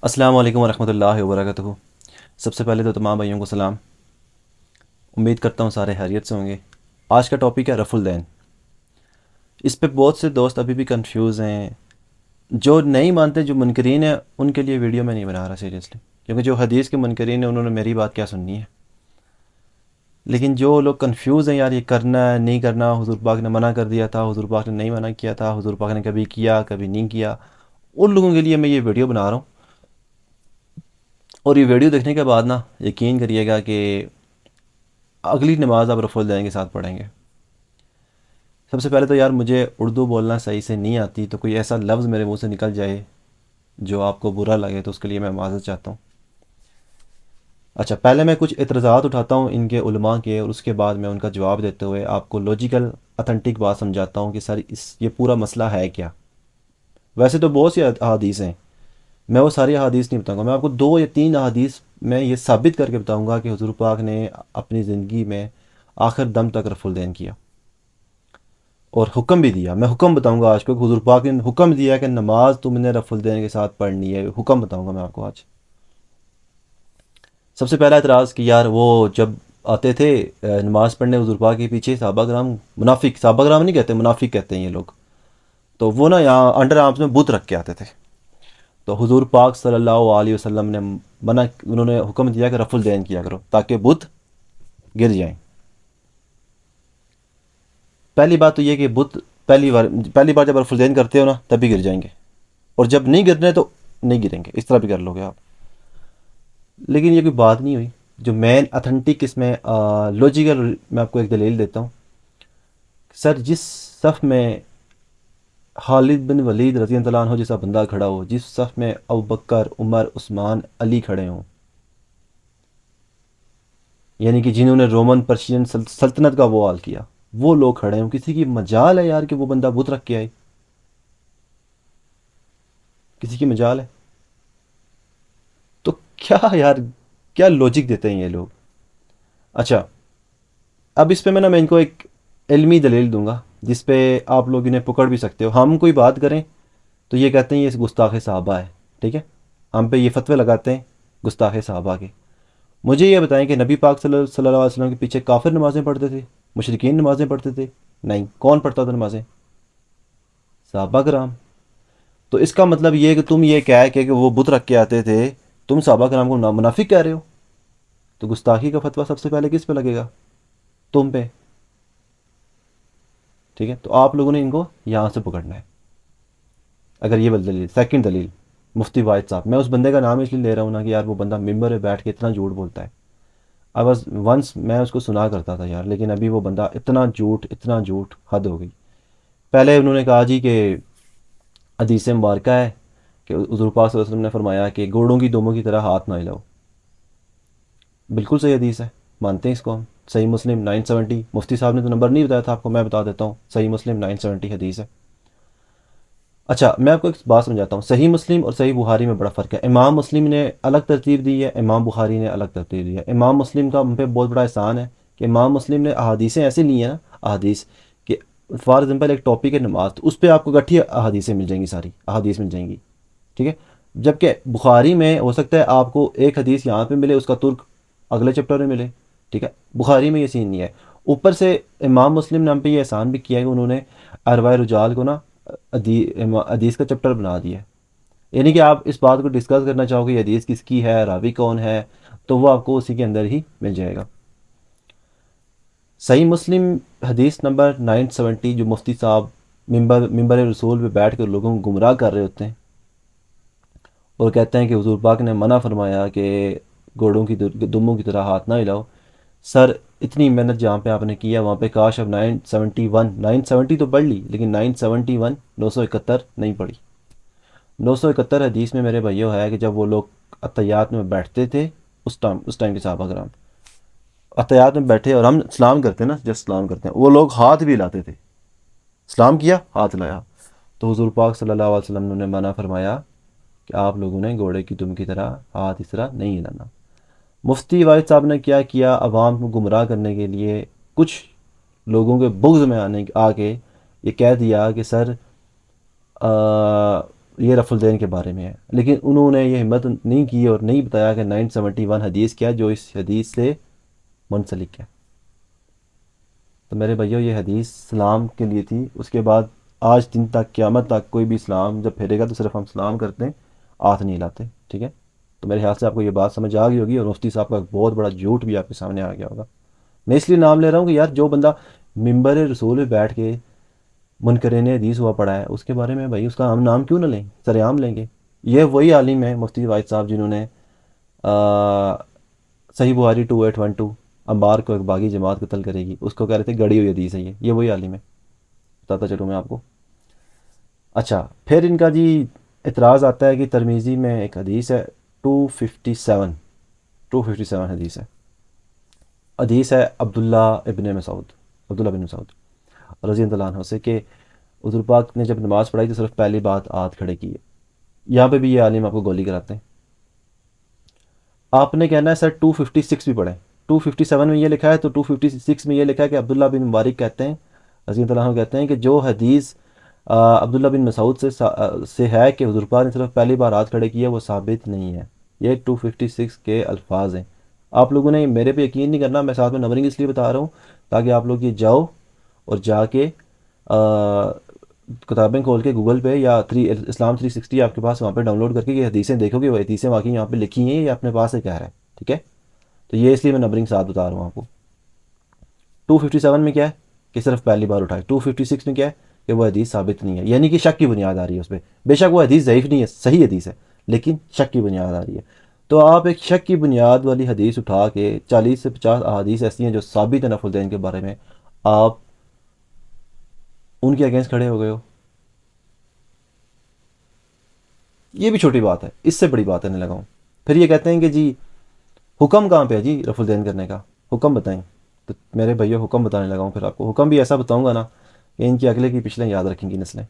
السلام علیکم ورحمۃ اللہ وبرکاتہ۔ سب سے پہلے تو تمام بھائیوں کو سلام۔ امید کرتا ہوں سارے خیریت سے ہوں گے۔ آج کا ٹاپک ہے رفع الدین۔ اس پہ بہت سے دوست ابھی بھی کنفیوز ہیں، جو نہیں مانتے، جو منکرین ہیں، ان کے لیے ویڈیو میں نہیں بنا رہا سیریسلی، کیونکہ جو حدیث کے منکرین ہیں انہوں نے میری بات کیا سننی ہے۔ لیکن جو لوگ کنفیوز ہیں، یار یہ کرنا ہے نہیں کرنا، حضور پاک نے منع کر دیا تھا، حضور پاک نے نہیں منع کیا تھا، حضور پاک نے کبھی کیا کبھی نہیں کیا، ان لوگوں کے لیے میں یہ ویڈیو بنا رہا ہوں۔ اور یہ ویڈیو دیکھنے کے بعد نا یقین کریے گا کہ اگلی نماز آپ رفع الدین کے ساتھ پڑھیں گے۔ سب سے پہلے تو یار مجھے اردو بولنا صحیح سے نہیں آتی، تو کوئی ایسا لفظ میرے منہ سے نکل جائے جو آپ کو برا لگے تو اس کے لیے میں معذرت چاہتا ہوں۔ اچھا، پہلے میں کچھ اعتراضات اٹھاتا ہوں ان کے علماء کے، اور اس کے بعد میں ان کا جواب دیتے ہوئے آپ کو لاجیکل اتھینٹک بات سمجھاتا ہوں کہ سر یہ پورا مسئلہ ہے کیا۔ ویسے تو بہت سی احادیث ہیں، میں وہ ساری احادیث نہیں بتاؤں گا، میں آپ کو 2 یا 3 احادیث میں یہ ثابت کر کے بتاؤں گا کہ حضور پاک نے اپنی زندگی میں آخر دم تک رفع الدین کیا، اور حکم بھی دیا۔ میں حکم بتاؤں گا آج کو کہ حضور پاک نے حکم دیا کہ نماز تم نے رفع الدین کے ساتھ پڑھنی ہے، حکم بتاؤں گا میں آپ کو آج۔ سب سے پہلا اعتراض کہ یار وہ جب آتے تھے نماز پڑھنے حضور پاک کے پیچھے، صحابہ کرام منافق، صحابہ کرام نہیں کہتے، منافق کہتے ہیں یہ لوگ، تو وہ نا یہاں انڈر آرمز میں بت رکھ کے آتے تھے۔ تو حضور پاک صلی اللہ علیہ وسلم نے انہوں نے حکم دیا کہ رفع الدین کیا کرو تاکہ بت گر جائیں۔ پہلی بات تو یہ کہ بت پہلی بار جب رفع الدین کرتے ہو نا تبھی گر جائیں گے، اور جب نہیں گرنے تو نہیں گریں گے، اس طرح بھی کر لو گے آپ۔ لیکن یہ کوئی بات نہیں ہوئی۔ جو مین اتھینٹک اس میں لوجیکل میں آپ کو ایک دلیل دیتا ہوں۔ سر جس صف میں خالد بن ولید رضی اللہ عنہ جیسا بندہ کھڑا ہو، جس صف میں ابوبکر، عمر، عثمان، علی کھڑے ہوں، یعنی کہ جنہوں نے رومن پرشین سلطنت کا وہ حال کیا، وہ لوگ کھڑے ہوں، کسی کی مجال ہے یار کہ وہ بندہ بت رکھ کے آئے؟ کسی کی مجال ہے؟ تو کیا یار، کیا لوجک دیتے ہیں یہ لوگ؟ اچھا، اب اس پہ میں ان کو ایک علمی دلیل دوں گا جس پہ آپ لوگ انہیں پکڑ بھی سکتے ہو۔ ہم کوئی بات کریں تو یہ کہتے ہیں یہ گستاخ صحابہ ہے، ٹھیک ہے، ہم پہ یہ فتوے لگاتے ہیں گستاخ صحابہ کے۔ مجھے یہ بتائیں کہ نبی پاک صلی اللہ علیہ وسلم کے پیچھے کافر نمازیں پڑھتے تھے، مشرکین نمازیں پڑھتے تھے؟ نہیں، کون پڑھتا تھا نمازیں؟ صحابہ کرام۔ تو اس کا مطلب یہ کہ تم یہ کہہ کہ وہ بت رکھ کے آتے تھے، تم صحابہ کرام کو منافق کہہ رہے ہو؟ تو گستاخی کا فتویٰ سب سے پہلے کس پہ لگے گا؟ تم پہ، ٹھیک ہے؟ تو آپ لوگوں نے ان کو یہاں سے پکڑنا ہے۔ اگر یہ دلیل، سیکنڈ دلیل، مفتی واحد صاحب، میں اس بندے کا نام اس لیے لے رہا ہوں نا کہ یار وہ بندہ ممبر پہ بیٹھ کے اتنا جھوٹ بولتا ہے۔ اب ونس میں اس کو سنا کرتا تھا یار، لیکن ابھی وہ بندہ اتنا جھوٹ، حد ہو گئی۔ پہلے انہوں نے کہا جی کہ حدیث مبارکہ ہے کہ حضور پاک صلی اللہ علیہ وسلم نے فرمایا کہ گھوڑوں کی دموں کی طرح ہاتھ نہ ہلاؤ۔ بالکل صحیح حدیث ہے، مانتے ہیں اس کو ہم۔ صحیح مسلم 970، مفتی صاحب نے تو نمبر نہیں بتایا تھا آپ کو، میں بتا دیتا ہوں، صحیح مسلم 970 حدیث ہے۔ اچھا، میں آپ کو ایک بات سمجھاتا ہوں، صحیح مسلم اور صحیح بخاری میں بڑا فرق ہے۔ امام مسلم نے الگ ترتیب دی ہے، امام بخاری نے الگ ترتیب دی ہے۔ امام مسلم کا ہم پہ بہت بڑا احسان ہے کہ امام مسلم نے احادیثیں ایسے لی ہیں نا، احادیث کہ فار ایگزامپل ایک ٹاپک ہے نماز، تو اس پہ آپ کو گٹھی احادیثیں مل جائیں گی، ساری احادیث مل جائیں گی، ٹھیک ہے؟ جبکہ بخاری میں ہو سکتا ہے آپ کو ایک حدیث یہاں پہ ملے، اس کا ترک اگلے چیپٹر میں ملے، ٹھیک ہے؟ بخاری میں یہ سین نہیں ہے۔ اوپر سے امام مسلم نے ہم پہ یہ احسان بھی کیا ہے کہ انہوں نے اربع رجال کو نا حدیث کا چیپٹر بنا دیا ہے۔ یعنی کہ آپ اس بات کو ڈسکس کرنا چاہو کہ یہ حدیث کس کی ہے، راوی کون ہے، تو وہ آپ کو اسی کے اندر ہی مل جائے گا۔ صحیح مسلم حدیث نمبر 970، جو مفتی صاحب ممبر رسول پہ بیٹھ کر لوگوں کو گمراہ کر رہے ہوتے ہیں اور کہتے ہیں کہ حضور پاک نے منع فرمایا کہ گھوڑوں کی دموں کی طرح ہاتھ نہ ہلاؤ۔ سر اتنی محنت جہاں پہ آپ نے کیا وہاں پہ کاش اب 970 تو پڑھ لی، لیکن 971 971 نہیں پڑھی۔ 971 حدیث میں میرے بھائیوں ہے کہ جب وہ لوگ اتحیات میں بیٹھتے تھے، اس ٹائم کے صحابہ کرام اتحیات میں بیٹھے اور ہم سلام کرتے ہیں نا، جب سلام کرتے ہیں وہ لوگ ہاتھ بھی لاتے تھے، سلام کیا ہاتھ لایا، تو حضور پاک صلی اللہ علیہ وسلم نے منع فرمایا کہ آپ لوگوں نے گھوڑے کی دم کی طرح ہاتھ اس طرح نہیں ہلانا۔ مفتی واحد صاحب نے کیا کیا، عوام کو گمراہ کرنے کے لیے کچھ لوگوں کے بغض میں آ کے یہ کہہ دیا کہ سر یہ رفع الدین کے بارے میں ہے، لیکن انہوں نے یہ ہمت نہیں کی اور نہیں بتایا کہ 971 حدیث کیا جو اس حدیث سے منسلک ہے۔ تو میرے بھائیو یہ حدیث سلام کے لیے تھی، اس کے بعد آج دن تک قیامت تک کوئی بھی سلام جب پھیرے گا تو صرف ہم سلام کرتے ہیں، ہاتھ نہیں لاتے، ٹھیک ہے؟ تو میرے خیال سے آپ کو یہ بات سمجھ آ گئی ہوگی، اور مفتی صاحب کا ایک بہت بڑا جھوٹ بھی آپ کے سامنے آ گیا ہوگا۔ میں اس لیے نام لے رہا ہوں کہ یار جو بندہ ممبر رسول میں بیٹھ کے منکرین حدیث ہوا پڑا ہے، اس کے بارے میں بھائی اس کا ہم نام کیوں نہ لیں، سر عام لیں گے؟ یہ وہی عالم ہے مفتی واحد صاحب جنہوں نے صحیح بخاری 2812 امبار کو ایک باغی جماعت قتل کرے گی، اس کو کہہ رہے تھے گڑی ہوئی حدیث ہے، یہ وہی عالم ہے، بتاتا چلوں میں آپ کو۔ اچھا، پھر ان کا جی اعتراض آتا ہے کہ ترمیزی میں ایک حدیث ہے 257 حدیث ہے، حدیث ہے عبداللہ بن مسعود رضی اللہ عنہ سے کہ حضور پاک نے جب نماز پڑھائی تو صرف پہلی بات ہاتھ کھڑے کیے۔ یہاں پہ بھی یہ عالم آپ کو گولی کراتے ہیں۔ آپ نے کہنا ہے سر 256 بھی پڑھیں، 257 میں یہ لکھا ہے تو 256 میں یہ لکھا ہے کہ عبداللہ بن مبارک کہتے ہیں رضی اللہ عنہ کہتے ہیں کہ جو حدیث عبداللہ بن مسعود سے ہے کہ حضور پاک نے صرف پہلی بار ہاتھ کھڑے کیے وہ ثابت نہیں ہے۔ یہ 256 کے الفاظ ہیں۔ آپ لوگوں نے میرے پہ یقین نہیں کرنا، میں ساتھ میں نمبرنگ اس لیے بتا رہا ہوں تاکہ آپ لوگ یہ جاؤ اور جا کے کتابیں کھول کے گوگل پہ یا اسلام 360 آپ کے پاس وہاں پہ ڈاؤن لوڈ کر کے یہ حدیثیں دیکھو کہ وہ حدیثیں واقعی یہاں پہ لکھی ہیں یا اپنے پاس سے کہہ رہا ہے، ٹھیک ہے؟ تو یہ اس لیے میں نمبرنگ ساتھ بتا رہا ہوں آپ کو۔ 257 میں کیا ہے کہ صرف پہلی بار اٹھائے، 256 میں کیا ہے کہ وہ حدیث ثابت نہیں ہے، یعنی کہ شک کی بنیاد آ رہی ہے اس پہ۔ بے شک وہ حدیث ضعیف نہیں ہے، صحیح حدیث ہے، لیکن شک کی بنیاد آ رہی ہے۔ تو آپ ایک شک کی بنیاد والی حدیث اٹھا کے 40 سے 50 احادیث ایسی ہیں جو ثابت ہیں رفع الدین کے بارے میں، آپ ان کے اگینسٹ کھڑے ہو گئے ہو۔ یہ بھی چھوٹی بات ہے، اس سے بڑی بات ہے نہیں لگاؤں۔ پھر یہ کہتے ہیں کہ جی حکم کہاں پہ ہے جی رفع الدین کرنے کا، حکم بتائیں۔ تو میرے بھائیو حکم بتانے لگاؤں، پھر آپ کو حکم بھی ایسا بتاؤں گا نا کہ ان کی اگلے کی پچھلے یاد رکھیں گی نسلیں۔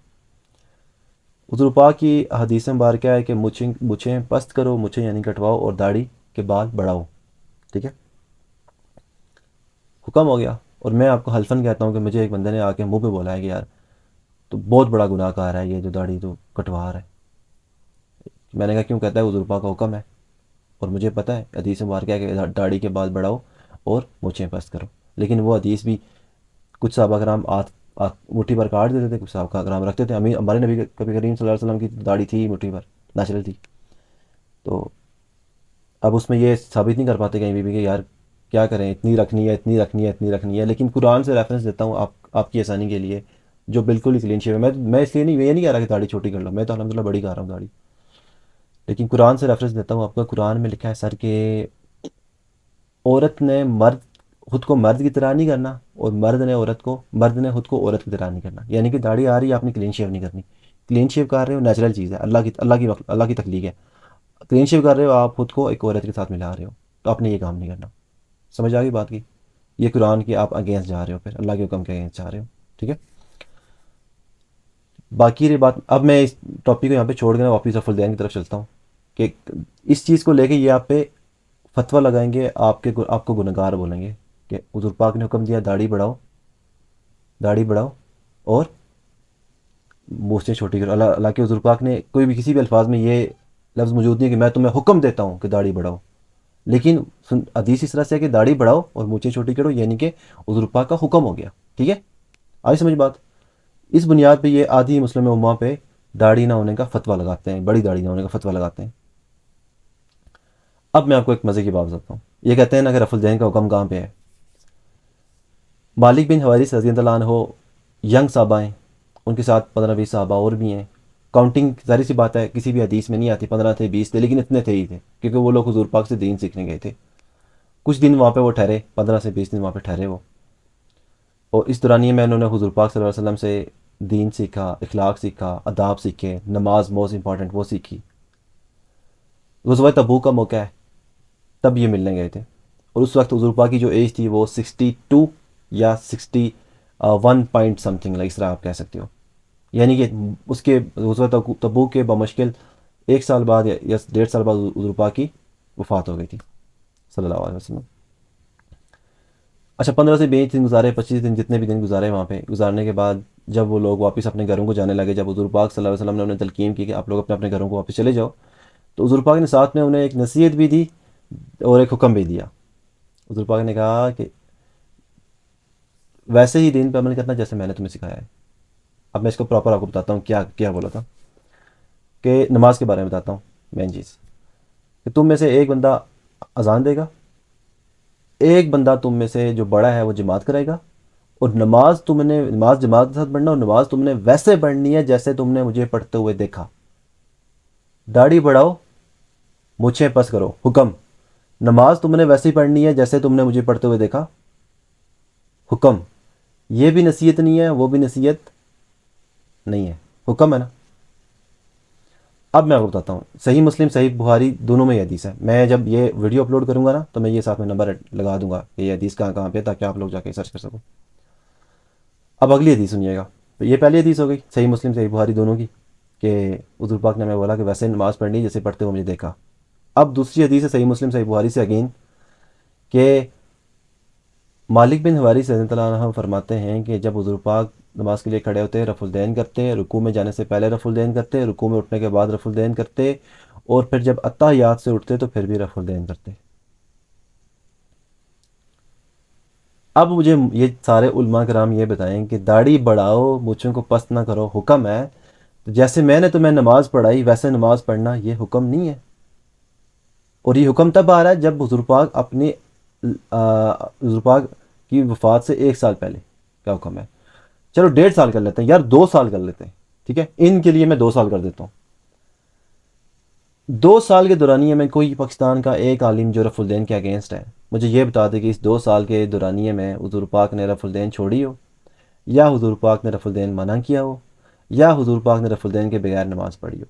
حضور پاک کی حدیث مبارکہ ہے کہ مچھیں پست کرو، مچھیں یعنی کٹواؤ، اور داڑھی کے بال بڑھاؤ، ٹھیک ہے؟ حکم ہو گیا۔ اور میں آپ کو حلفاً کہتا ہوں کہ مجھے ایک بندے نے آ کے منہ پہ بولا ہے کہ یار تو بہت بڑا گناہ کار ہے یہ جو داڑھی تو کٹوا رہا ہے۔ میں نے کہا کیوں؟ کہتا ہے حضور پاک کا حکم ہے، اور مجھے پتہ ہے حدیث مبارکہ ہے کہ داڑھی کے بال بڑھاؤ اور مچھیں پست کرو، لیکن وہ حدیث بھی کچھ صحابہ کرام مٹھی پر کاٹ دیتے تھے، کچھ صحابہ کرام رکھتے تھے۔ ہمارے نبی کبھی کریم صلی اللہ علیہ وسلم کی داڑھی تھی مٹھی پر، نیچرل تھی۔ تو اب اس میں یہ ثابت نہیں کر پاتے کہیں بھی کہ یار کیا کریں، اتنی رکھنی ہے، اتنی رکھنی ہے، اتنی رکھنی ہے، لیکن قرآن سے ریفرنس دیتا ہوں آپ کی آسانی کے لیے جو بالکل ہی کلین شیو ہے۔ میں اس لیے نہیں، یہ نہیں کہہ رہا کہ داڑھی چھوٹی کر لو، میں تو الحمدللہ بڑی کر رہا ہوں داڑھی، لیکن قرآن سے ریفرنس دیتا ہوں آپ کو۔ قرآن میں لکھا ہے سر کہ عورت نے خود کو مرد کی طرح نہیں کرنا، اور مرد نے خود کو عورت کی طرح نہیں کرنا، یعنی کہ داڑھی آ رہی ہے آپ نے کلین شیو نہیں کرنی۔ کلین شیو کر رہے ہو نیچرل چیز ہے، اللہ کی تخلیق ہے۔ کلین شیو کر رہے ہو آپ خود کو ایک عورت کے ساتھ ملا رہے ہو، تو آپ نے یہ کام نہیں کرنا۔ سمجھ آ گئی بات کی؟ یہ قرآن کی آپ اگینسٹ جا رہے ہو، پھر اللہ کے حکم کے اگینسٹ جا رہے ہو، ٹھیک ہے؟ باقی رہی بات، اب میں اس ٹاپک کو یہاں پہ چھوڑ کے میں واپس رفع الدین کی طرف چلتا ہوں کہ اس چیز کو لے کے یہ آپ پہ فتویٰ لگائیں گے، آپ کو گنہگار بولیں گے کہ حضور پاک نے حکم دیا داڑھی بڑھاؤ اور مونچھیں چھوٹی کرو۔ اللہ کے حضور پاک نے کوئی بھی کسی بھی الفاظ میں یہ لفظ موجود نہیں ہے کہ میں تمہیں حکم دیتا ہوں کہ داڑھی بڑھاؤ، لیکن حدیث اس طرح سے ہے کہ داڑھی بڑھاؤ اور مونچھیں چھوٹی کرو، یعنی کہ حضور پاک کا حکم ہو گیا، ٹھیک ہے؟ آئی سمجھ بات؟ اس بنیاد پہ یہ آدھی مسلم امہ پہ داڑھی نہ ہونے کا فتویٰ لگاتے ہیں، بڑی داڑھی نہ ہونے کا فتویٰ لگاتے ہیں۔ اب میں آپ کو ایک مزے کی بات بتاتا ہوں، یہ کہتے ہیں نا کہ رفع الدین کا حکم کہاں پہ ہے۔ مالک بن حویرث رضی اللہ عنہ ینگ صحابہ ہیں، ان کے ساتھ 15-20 صحابہ اور بھی ہیں۔ کاؤنٹنگ ظاہر سی بات ہے کسی بھی حدیث میں نہیں آتی 15 تھے 20 تھے، لیکن اتنے تھے ہی تھے کیونکہ وہ لوگ حضور پاک سے دین سیکھنے گئے تھے۔ کچھ دن وہاں پہ وہ ٹھہرے، 15 سے 20 دن وہاں پہ ٹھہرے وہ، اور اس دورانیے میں انہوں نے حضور پاک صلی اللہ علیہ وسلم سے دین سیکھا، اخلاق سیکھا، آداب سیکھے، نماز موسٹ امپورٹنٹ وہ سیکھی۔ غزوہ تبوک کا موقع ہے، تب یہ ملنے گئے تھے، اور اس وقت حضور پاک کی جو ایج تھی وہ 62 یا 61 پوائنٹ سم تھنگ، اس طرح آپ کہہ سکتے ہو، یعنی کہ اس کے غزوہ تبوک کے بمشکل 1 سال بعد یا 1.5 سال بعد حضور پاک کی وفات ہو گئی تھی صلی اللہ علیہ وسلم۔ اچھا 15 سے 20 دن گزارے، 25 دن، جتنے بھی دن گزارے وہاں پہ، گزارنے کے بعد جب وہ لوگ واپس اپنے گھروں کو جانے لگے، جب حضور پاک صلی اللہ علیہ وسلم نے انہیں تلقین کی کہ آپ لوگ اپنے اپنے گھروں کو واپس چلے جاؤ، تو حضور پاک نے ساتھ میں انہیں ایک نصیحت بھی دی اور ایک حکم بھی دیا. حضور پاک نے کہا کہ ویسے ہی دین پہ عمل کرنا جیسے میں نے تمہیں سکھایا ہے. اب میں اس کو پراپر آپ کو بتاتا ہوں کیا کیا بولا تھا. کہ نماز کے بارے میں بتاتا ہوں مین چیز، کہ تم میں سے ایک بندہ اذان دے گا، ایک بندہ تم میں سے جو بڑا ہے وہ جماعت کرے گا، اور نماز تم نے نماز جماعت کے ساتھ پڑھنا، اور نماز تم نے ویسے پڑھنی ہے جیسے تم نے مجھے پڑھتے ہوئے دیکھا. داڑھی بڑھاؤ، مجھے پس کرو، حکم. نماز تم نے ویسے ہی پڑھنی ہے جیسے تم نے مجھے پڑھتے ہوئے دیکھا، حکم. یہ بھی نصیحت نہیں ہے، وہ بھی نصیحت نہیں ہے، حکم ہے نا. اب میں آپ کو بتاتا ہوں، صحیح مسلم صحیح بخاری دونوں میں یہ حدیث ہے. میں جب یہ ویڈیو اپلوڈ کروں گا نا تو میں یہ ساتھ میں نمبر لگا دوں گا کہ یہ حدیث کہاں کہاں پہ، تاکہ آپ لوگ جا کے سرچ کر سکو. اب اگلی حدیث سنیے گا. تو یہ پہلی حدیث ہو گئی صحیح مسلم صحیح بخاری دونوں کی، کہ حضور پاک نے ہمیں بولا کہ ویسے نماز پڑھنی جیسے پڑھتے ہوئے مجھے دیکھا. اب دوسری حدیث ہے صحیح مسلم صحیح بخاری سے اگین، کہ مالک بن حویرث رضی اللہ عنہ فرماتے ہیں کہ جب حضور پاک نماز کے لیے کھڑے ہوتے، رفع الدین کرتے، رکوع میں جانے سے پہلے رفع الدین کرتے، رکوع میں اٹھنے کے بعد رفع الدین کرتے، اور پھر جب اتحیات سے اٹھتے تو پھر بھی رفع الدین کرتے. اب مجھے یہ سارے علماء کرام یہ بتائیں کہ داڑھی بڑھاؤ، مونچھوں کو پست نہ کرو حکم ہے، تو جیسے میں نے تمہیں نماز پڑھائی ویسے نماز پڑھنا یہ حکم نہیں ہے. اور یہ حکم تب آ رہا ہے جب حضور پاک اپنی حضور پاک کی وفات سے 1 سال پہلے کا حکم ہے. چلو 1.5 سال کر لیتے ہیں یار، 2 سال کر لیتے ہیں، ٹھیک ہے، ان کے لیے میں 2 سال کر دیتا ہوں. 2 سال کے دورانیے میں کوئی پاکستان کا ایک عالم جو رفع الدین کے اگینسٹ ہے مجھے یہ بتا دے کہ اس 2 سال کے دورانیے میں حضور پاک نے رفع الدین چھوڑی ہو، یا حضور پاک نے رفع الدین منع کیا ہو، یا حضور پاک نے رفع الدین کے بغیر نماز پڑھی ہو.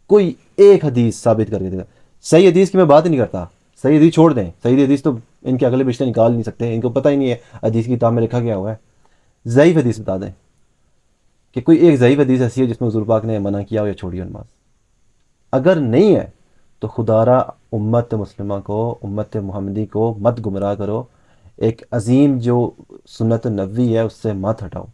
کوئی ایک حدیث ثابت کر کے دے گا. صحیح حدیث کی میں بات ہی نہیں کرتا، صحیح حدیث چھوڑ دیں، صحیح حدیث تو ان کے اگلے پچھلے نکال نہیں سکتے، ان کو پتہ ہی نہیں ہے حدیث کی کتاب میں لکھا گیا ہوا ہے. ضعیف حدیث بتا دیں کہ کوئی ایک ضعیف حدیث ایسی ہے جس میں حضور پاک نے منع کیا ہو یا چھوڑی ہو نماز. اگر نہیں ہے تو خدا را امت مسلمہ کو، امت محمدی کو مت گمراہ کرو. ایک عظیم جو سنت نبوی ہے اس سے مت ہٹاؤ،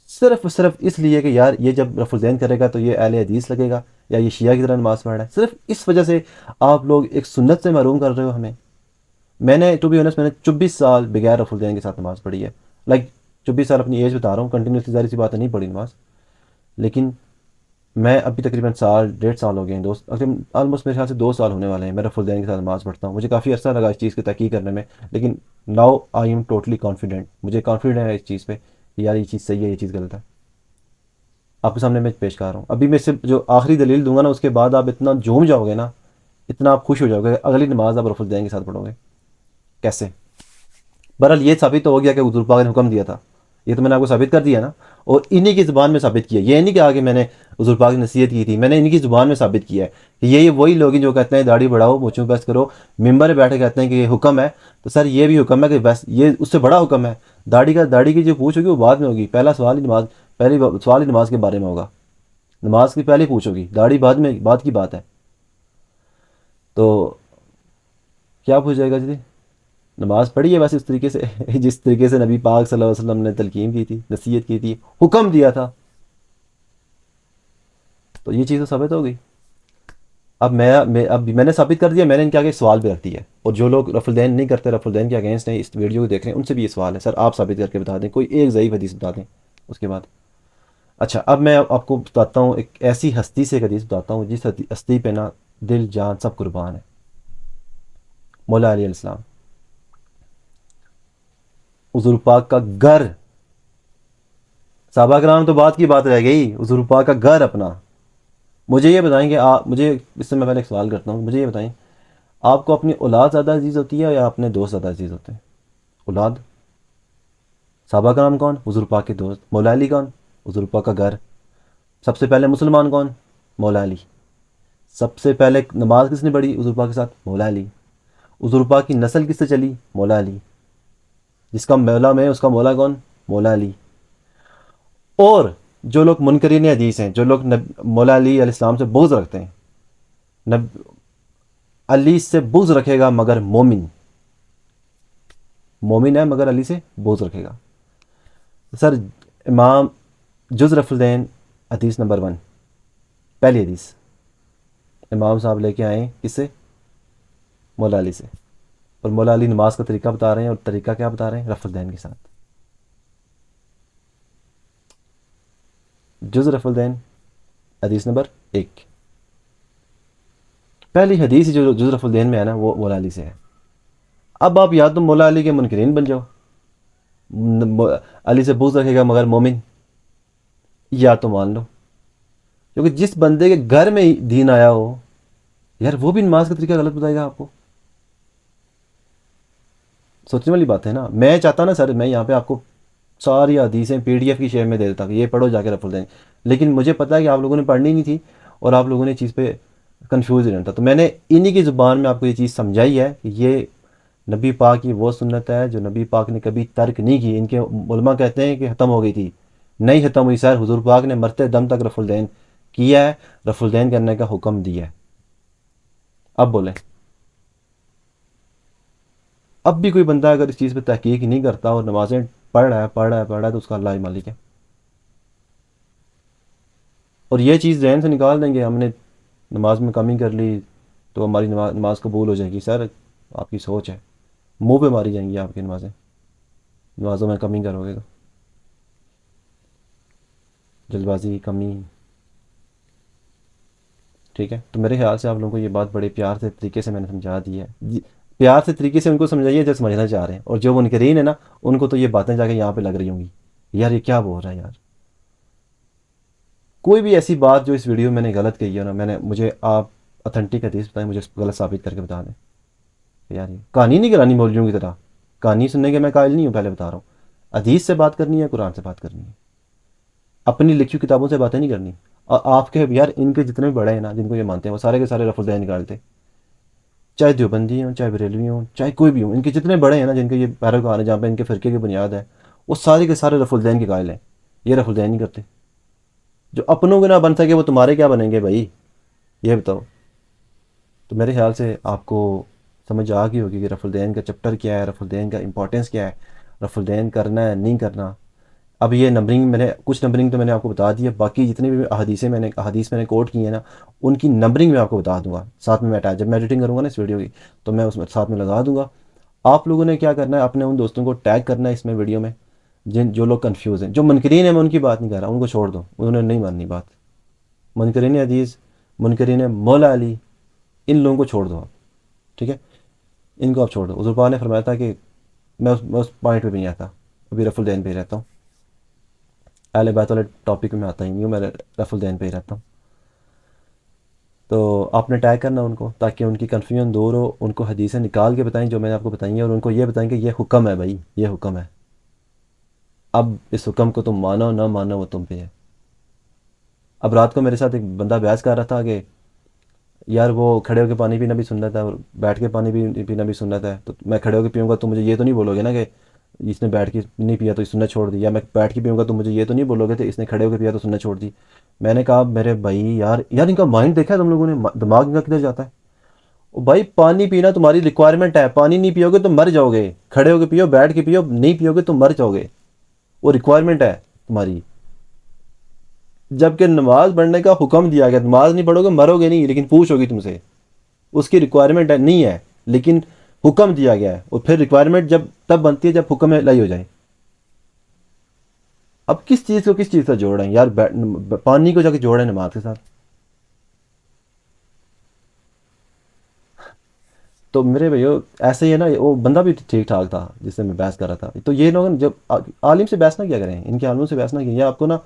صرف اس لیے کہ یار یہ جب رفع الدین کرے گا تو یہ اہل حدیث لگے گا یا یہ شیعہ کی طرح نماز پڑھ رہا ہے. صرف اس وجہ سے آپ لوگ ایک سنت سے محروم کر رہے ہو ہمیں. میں نے ٹو بی آنیسٹ میں نے 24 سال بغیر رفع الدین کے ساتھ نماز پڑھی ہے. 24 سال اپنی ایج بتا رہا ہوں، کنٹینیوسلی ظاہر سی بات ہے نہیں پڑھی نماز، لیکن میں ابھی تقریباً 1.5 سال ہو گئے ہیں، دوست آلموسٹ میرے خیال سے 2 سال ہونے والے ہیں میں رفع الدین کے ساتھ نماز پڑھتا ہوں. مجھے کافی عرصہ لگا اس چیز کی تحقیق کرنے میں، لیکن now I am totally confident. مجھے کانفیڈنٹ ہے اس چیز پہ کہ یار یہ چیز صحیح ہے، یہ چیز غلط ہے. آپ کے سامنے میں پیش کر رہا ہوں. ابھی میں سے جو آخری دلیل دوں گا نا اس کے بعد آپ اتنا جھوم جاؤ گے نا، اتنا آپ خوش ہو جاؤ گے. اگلی نماز آپ رفع الدین کے ساتھ پڑھو گے کیسے؟ بہرحال یہ ثابت تو ہو گیا کہ حضور پاک نے حکم دیا تھا، یہ تو میں نے آپ کو ثابت کر دیا نا، اور انہی کی زبان میں ثابت کیا. یہ نہیں کہا کہ میں نے حضور پاک کی نصیحت کی تھی، میں نے انہی کی زبان میں ثابت کیا ہے کہ یہ وہی لوگ ہیں جو کہتے ہیں داڑھی بڑھاؤ، مونچھوں پست کرو، ممبر پہ بیٹھے کہتے ہیں کہ یہ حکم ہے. تو سر یہ بھی حکم ہے کہ بس یہ اس سے بڑا حکم ہے. داڑھی کی جو پوچھ ہوگی وہ بعد میں ہوگی، پہلا سوال ہی نماز، پہلی سوال ہی نماز کے بارے میں ہوگا. نماز کی پہلے پوچھ ہوگی، داڑھی بعد میں، بعد کی بات ہے. تو کیا پوچھ جائے گا جی؟ نماز پڑھی ہے ویسے اس طریقے سے جس طریقے سے نبی پاک صلی اللہ علیہ وسلم نے تلقین کی تھی، نصیحت کی تھی، حکم دیا تھا. تو یہ چیز تو ثابت ہو گئی. اب میں نے ثابت کر دیا، میں نے ان کے آگے سوال بھی رکھ دیا ہے. اور جو لوگ رفع الدین نہیں کرتے، رفع الدین کے اگینسٹ ہیں، اس ویڈیو کو دیکھ رہے ہیں، ان سے بھی یہ سوال ہے، سر آپ ثابت کر کے بتا دیں، کوئی ایک ضعیف حدیث بتا دیں اس کے بعد. اچھا اب میں آپ کو بتاتا ہوں ایک ایسی ہستی سے ایک حدیث بتاتا ہوں جس ہستی پہ نا دل جان سب قربان ہے. مولا علیہ السلام، حضور پاک کا گھر، صحابہ کرام تو بات کی بات رہ گئی، حضور پاک کا گھر اپنا. مجھے یہ بتائیں کہ آپ مجھے اس سے میں پہلے ایک سوال کرتا ہوں، مجھے یہ بتائیں آپ کو اپنی اولاد زیادہ عزیز ہوتی ہے یا اپنے دوست زیادہ عزیز ہوتے ہیں؟ اولاد. صحابہ کرام کون؟ حضور پاک کے دوست. مولا علی کون؟ حضور پاک کا گھر. سب سے پہلے مسلمان کون؟ مولا علی. سب سے پہلے نماز کس نے پڑھی حضور پاک کے ساتھ؟ مولا علی. حضور پاک کی نسل کس سے چلی؟ مولا علی. جس کا مولا میں اس کا مولا کون؟ مولا علی. اور جو لوگ منکرین حدیث ہیں، جو لوگ مولا علی علیہ السلام سے بغض رکھتے ہیں، علی سے بغض رکھے گا مگر مومن. مومن ہے مگر علی سے بغض رکھے گا. سر امام جز رفع الدین حدیث نمبر 1، پہلی حدیث امام صاحب لے کے آئیں کس سے؟ مولا علی سے. اور مولا علی نماز کا طریقہ بتا رہے ہیں، اور طریقہ کیا بتا رہے ہیں؟ رفع الدین کے ساتھ. جز رفع الدین حدیث نمبر 1، پہلی حدیث جو جز رفع الدین میں ہے نا وہ مولا علی سے ہے. اب آپ یا تو مولا علی کے منکرین بن جاؤ، علی سے بغض رکھے گا مگر مومن، یا تو مان لو. کیونکہ جس بندے کے گھر میں دین آیا ہو یار، وہ بھی نماز کا طریقہ غلط بتائے گا آپ کو. سوچنے والی بات ہے نا. میں چاہتا نا سر، میں یہاں پہ آپ کو ساری حدیثیں PDF کی شیپ میں دے دیتا کہ یہ پڑھو جا کے رفع الدین، لیکن مجھے پتا ہے کہ آپ لوگوں نے پڑھنی نہیں تھی اور آپ لوگوں نے چیز پہ کنفیوز ہی رہنا تھا. تو میں نے انہی کی زبان میں آپ کو یہ چیز سمجھائی ہے کہ یہ نبی پاک کی وہ سنت ہے جو نبی پاک نے کبھی ترک نہیں کی. ان کے علماء کہتے ہیں کہ ختم ہو گئی تھی، نہیں ختم ہوئی سر. حضور پاک نے مرتے دم تک رفع الدین کیا ہے، رفع الدین کرنے کا حکم دیا ہے. اب بولیں، اب بھی کوئی بندہ اگر اس چیز پہ تحقیق نہیں کرتا اور نمازیں پڑھ رہا ہے تو اس کا اللہ ہی مالک ہے. اور یہ چیز ذہن سے نکال دیں گے ہم نے نماز میں کمی کر لی تو ہماری نماز قبول ہو جائے گی. سر آپ کی سوچ ہے، منہ پہ ماری جائیں گی آپ کی نمازوں میں کمی کرو گے تو. جلد بازی، کمی. ٹھیک ہے، تو میرے خیال سے آپ لوگوں کو یہ بات بڑے پیار سے طریقے سے میں نے سمجھا دی ہے. پیار سے طریقے سے ان کو سمجھائیے جو سمجھنا چاہ رہے ہیں. اور جو منکرین ہیں نا، ان کو تو یہ باتیں جا کے یہاں پہ لگ رہی ہوں گی، یار یہ کیا بول رہا ہے یار. کوئی بھی ایسی بات جو اس ویڈیو میں نے غلط کہی ہے نا، مجھے آپ اتھینٹک حدیث بتائیں، مجھے اس کو غلط ثابت کر کے بتا دیں. یار یہ کہانی نہیں کرانی مولویوں کی طرح. کہانی سننے کے میں قائل نہیں ہوں، پہلے بتا رہا ہوں. حدیث سے بات کرنی ہے، قرآن سے بات کرنی ہے، اپنی لکھی کتابوں سے باتیں نہیں کرنی. اور آپ کے یار ان کے جتنے بھی بڑے ہیں نا جن کو یہ مانتے ہیں، وہ سارے کے سارے رفع الدین نکالتے، چاہے دیوبندی ہوں، چاہے بریلوی ہوں، چاہے کوئی بھی ہوں. ان کے جتنے بڑے ہیں نا جن کے یہ پیروکار ہیں، جہاں پہ ان کے فرقے کی بنیاد ہے، وہ سارے کے سارے رفع الدین کے قائل ہیں. یہ رفع الدین نہیں کرتے. جو اپنوں کے نہ بن سکے وہ تمہارے کیا بنیں گے بھائی، یہ بتاؤ. تو میرے خیال سے آپ کو سمجھ آ گئی ہوگی کہ رفع الدین کا چیپٹر کیا ہے، رفع الدین کا امپورٹنس کیا ہے، رفع الدین کرنا ہے نہیں کرنا. اب یہ نمبرنگ میں نے کچھ نمبرنگ تو میں نے آپ کو بتا دی ہے، باقی جتنی بھی حدیث میں نے کوٹ کی ہیں نا، ان کی نمبرنگ میں آپ کو بتا دوں گا ساتھ میں اٹیچ. جب میں ایڈیٹنگ کروں گا نا اس ویڈیو کی تو میں اس میں ساتھ میں لگا دوں گا. آپ لوگوں نے کیا کرنا ہے، اپنے ان دوستوں کو ٹیگ کرنا ہے اس میں ویڈیو میں جو لوگ کنفیوز ہیں. جو منکرین ہیں میں ان کی بات نہیں کر رہا، ان کو چھوڑ دو، انہوں نے نہیں ماننی بات. منکرین حدیث، منکرین مولا علی، ان لوگوں کو چھوڑ دو آپ. ٹھیک ہے، ان کو آپ چھوڑ دو. حضور پاک نے فرمایا تھا کہ میں اس پوائنٹ پہ بھی نہیں آتا، ابھی رفع الدین پہ ہی رہتا ہوں. اہل بیت والے ٹاپک میں آتا ہی نہیں ہوں، میں رفع الدین پہ ہی رہتا ہوں. تو آپ نے ٹیگ کرنا ان کو تاکہ ان کی کنفیوژن دور ہو. ان کو حدیثیں نکال کے بتائیں جو میں نے آپ کو بتائی ہیں، اور ان کو یہ بتائیں کہ یہ حکم ہے بھائی، یہ حکم ہے. اب اس حکم کو تم مانو نہ مانو وہ تم پہ ہے. اب رات کو میرے ساتھ ایک بندہ بحث کر رہا تھا کہ یار وہ کھڑے ہو کے پانی پینا بھی سنت ہے اور بیٹھ کے پانی بھی پینا بھی سنت ہے. تو میں کھڑے ہو کے پیوں گا تو مجھے یہ تو نہیں بولو گے نا کہ اس نے بیٹھ کے نہیں پیا تو اس سنت چھوڑ دی، یا میں بیٹھ کے پیوں گا تو مجھے یہ تو نہیں بولو گے کہ اس نے کھڑے ہو کے پیا تو سنت چھوڑ دی. میں نے کہا میرے بھائی یار ان کا مائنڈ دیکھا ہے تم لوگوں نے، دماغ ان کا کدھر جاتا ہے. او بھائی پانی پینا تمہاری ریکوائرمنٹ ہے، پانی نہیں پیو گے تو مر جاؤ گے. کھڑے ہو کے پیو، بیٹھ کے پیو، نہیں پیو گے تو مر جاؤ گے. وہ ریکوائرمنٹ ہے تمہاری. جب کہ نماز پڑھنے کا حکم دیا گیا، نماز نہیں پڑھو گے مرو گے نہیں، لیکن پوچھ ہوگی تم سے. اس کی ریکوائرمنٹ نہیں ہے لیکن حکم دیا گیا ہے. اور پھر ریکوائرمنٹ جب تب بنتی ہے جب حکم لائی ہو جائے. اب کس چیز کو کس چیز سے جوڑ رہے ہیں یار، پانی کو جا کے جوڑ رہے ہیں نماز کے ساتھ. تو میرے بھائیو ایسے ہی ہے نا، وہ بندہ بھی ٹھیک ٹھاک تھا جس سے میں بحث کر رہا تھا. تو یہ لوگ جب عالم سے بحث نہ کیا کریں، ان کے عالموں سے بحث نہ کیا. آپ کو نا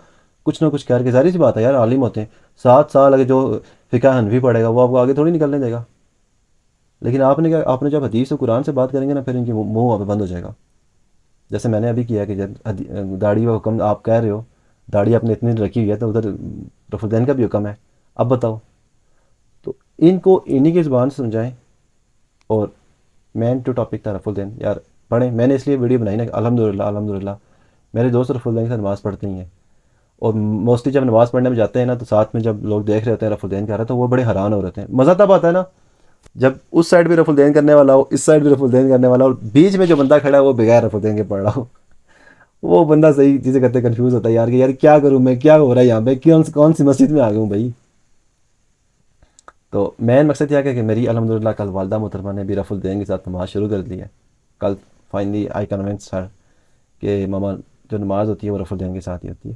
کچھ نہ کچھ کر کے، ظاہر سی بات ہے یار، عالم ہوتے ہیں 7 سال اگر جو فقہ حنفی پڑھے گا وہ آپ کو آگے تھوڑی نکلنے دے گا. لیکن آپ نے جب حدیث و قرآن سے بات کریں گے نا، پھر ان کی منہ وہاں پہ بند ہو جائے گا. جیسے میں نے ابھی کیا کہ جب داڑھی کا حکم آپ کہہ رہے ہو، داڑھی آپ نے اتنی رکھی ہوئی ہے تو ادھر رفع الدین کا بھی حکم ہے. اب بتاؤ. تو ان کو انہی کی زبان سے سمجھائیں. اور مین ٹو ٹاپک تھا رفع الدین. یار پڑھیں، میں نے اس لیے ویڈیو بنائی نا کہ الحمدللہ میرے دوست رفع الدین سے نماز پڑھتے ہی ہیں. اور موسٹلی جب نماز پڑھنے میں جاتے ہیں نا تو ساتھ میں جب لوگ دیکھ رہے ہوتے ہیں رفع الدین کر رہا ہے تو وہ بڑے حیران ہو رہے ہیں. مزہ تب آتا ہے نا جب اس سائڈ بھی رف الدین کرنے والا ہو، اس سائڈ بھی رف الدین کرنے والا ہو، اور بیچ میں جو بندہ کھڑا ہے وہ بغیر رف الدین کے پڑھ رہا ہو، وہ بندہ صحیح چیزیں کرتے کنفیوز ہوتا ہے یار کہ یار کیا کروں میں، کیا ہو رہا ہے یہاں پہ، کون سی مسجد میں آ گیا ہوں بھائی. تو مین مقصد یہ ہے کہ میری الحمدللہ کل والدہ محترمہ نے بھی رف الدین کے ساتھ نماز شروع کر دی ہے. کل فائنلی آئی کنونس ہر کہ ماما جو نماز ہوتی ہے وہ رف الدین کے ساتھ ہی ہوتی ہے.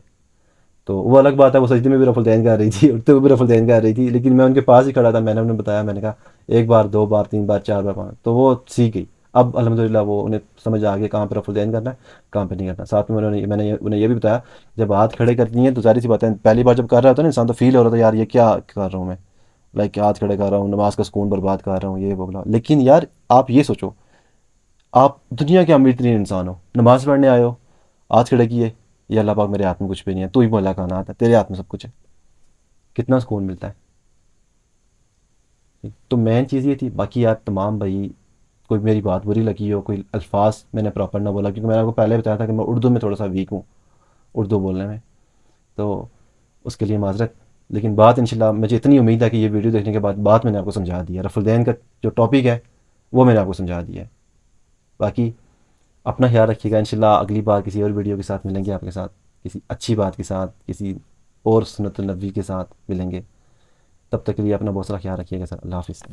تو وہ الگ بات ہے، وہ سجدے میں بھی رف الدین کر رہی تھی، اٹھتے ہوئے بھی رف الدین کر رہی تھی، لیکن میں ان کے پاس ہی کھڑا تھا. میں نے انہیں بتایا، میں نے کہا ایک بار، دو بار، تین بار، چار بار، پانچ، تو وہ سیکھ گئی. اب الحمدللہ وہ انہیں سمجھ آ گئی کہاں پہ رف الدین کرنا ہے، کہاں پہ نہیں کرنا. ساتھ میں میں نے انہیں یہ بھی بتایا جب ہاتھ کھڑے کرتی ہیں تو ظاہر سی بات ہے، پہلی بار جب کر رہا ہوتا ہے نا انسان تو فیل ہو رہا تھا یار یہ کیا کر رہا ہوں میں، لائک ہاتھ کھڑے کر رہا ہوں، نماز کا سکون برباد کر رہا ہوں، یہ بولا. لیکن یار آپ یہ سوچو، آپ دنیا کے امیر ترین انسان ہو، نماز پڑھنے آئے ہو، ہاتھ کھڑے کیے، یہ اللہ پاک میرے ہاتھ میں کچھ بھی نہیں ہے، تو ہی مولا کائنات ہے، تیرے ہاتھ میں سب کچھ ہے، کتنا سکون ملتا ہے. تو مین چیز یہ تھی. باقی یار تمام بھائی، کوئی میری بات بری لگی ہو، کوئی الفاظ میں نے پراپر نہ بولا، کیونکہ میں نے آپ کو پہلے بتایا تھا کہ میں اردو میں تھوڑا سا ویک ہوں، اردو بولنے میں، تو اس کے لیے معذرت. لیکن بات انشاءاللہ مجھے اتنی امید ہے کہ یہ ویڈیو دیکھنے کے بعد بات میں نے آپ کو سمجھا دی ہے، رف الدین کا جو ٹاپک ہے وہ میں نے آپ کو سمجھا دیا ہے. باقی اپنا خیال رکھیے گا. انشاءاللہ اگلی بار کسی اور ویڈیو کے ساتھ ملیں گے آپ کے ساتھ، کسی اچھی بات کے ساتھ، کسی اور سنت النبی کے ساتھ ملیں گے. تب تک کے لیے اپنا بہت سارا خیال رکھیے گا سر. اللہ حافظ.